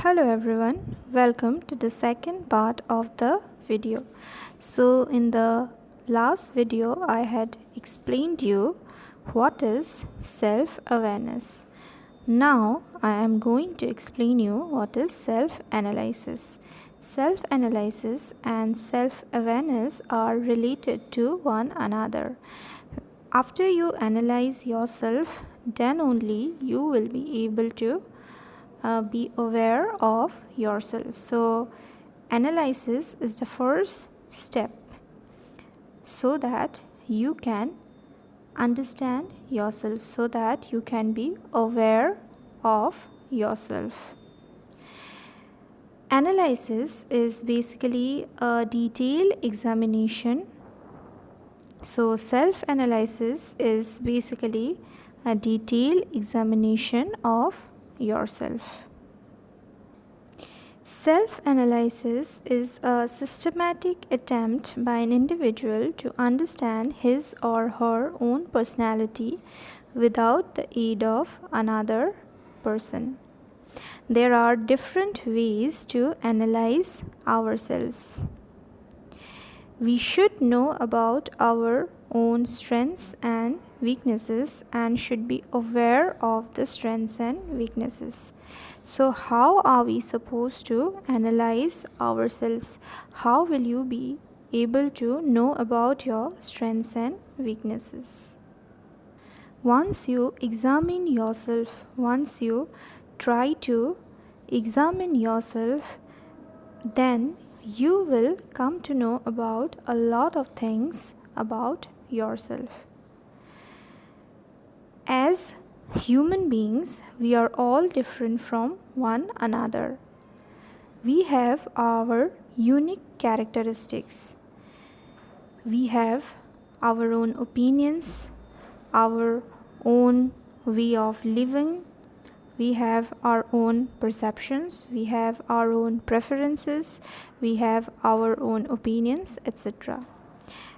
Hello everyone, welcome to the second part of the video. So in the last video I had explained you what is self-awareness. Now I am going to explain you what is self-analysis. Self-analysis and self-awareness are related to one another. After you analyze yourself, then only you will be able to be aware of yourself. So analysis is the first step so that you can understand yourself, so that you can be aware of yourself. Analysis is basically a detailed examination. So self-analysis is basically a detailed examination of yourself. Self-analysis is a systematic attempt by an individual to understand his or her own personality without the aid of another person. There are different ways to analyze ourselves. We should know about our own strengths and weaknesses and should be aware of the strengths and weaknesses. So how are we supposed to analyze ourselves? How will you be able to know about your strengths and weaknesses? Once you examine yourself, once you try to examine yourself, then you will come to know about a lot of things about yourself. As human beings, we are all different from one another. We have our unique characteristics. We have our own opinions, our own way of living. We have our own perceptions, we have our own preferences, we have our own opinions, etc.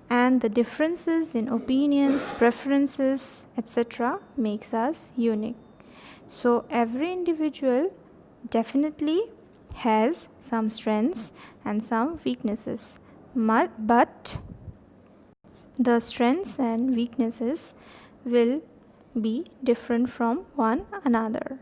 And the differences in opinions, preferences, etc. makes us unique. So every individual definitely has some strengths and some weaknesses, but the strengths and weaknesses will be different from one another.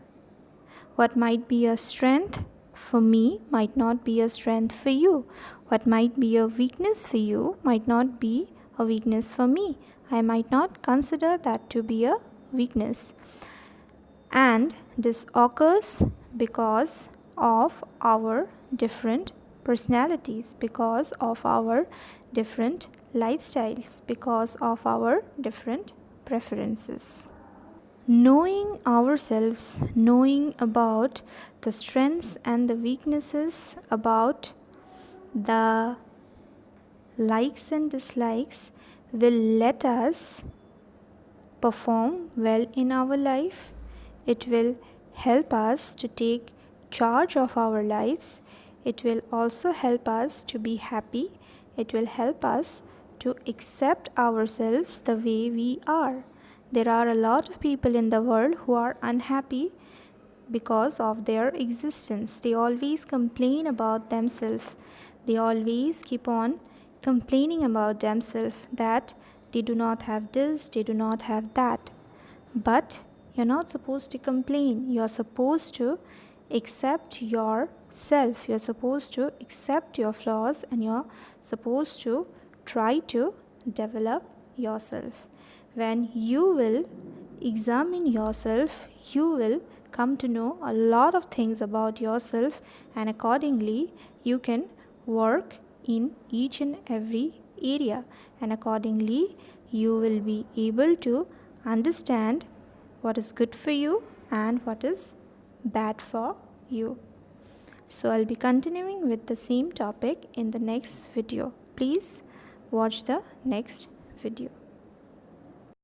What might be a strength for me might not be a strength for you. What might be a weakness for you might not be a weakness for me. I might not consider that to be a weakness. And this occurs because of our different personalities, because of our different lifestyles, because of our different preferences. Knowing ourselves, knowing about the strengths and the weaknesses, about the likes and dislikes will let us perform well in our life. It will help us to take charge of our lives. It will also help us to be happy. It will help us to accept ourselves the way we are. There are a lot of people in the world who are unhappy because of their existence. They always complain about themselves. They always keep on complaining about themselves that they do not have this, they do not have that. But you're not supposed to complain. You're supposed to accept yourself. You're supposed to accept your flaws and you're supposed to try to develop yourself. When you will examine yourself, you will come to know a lot of things about yourself, and accordingly you can work in each and every area, and accordingly you will be able to understand what is good for you and what is bad for you. So I'll be continuing with the same topic in the next video. Please watch the next video.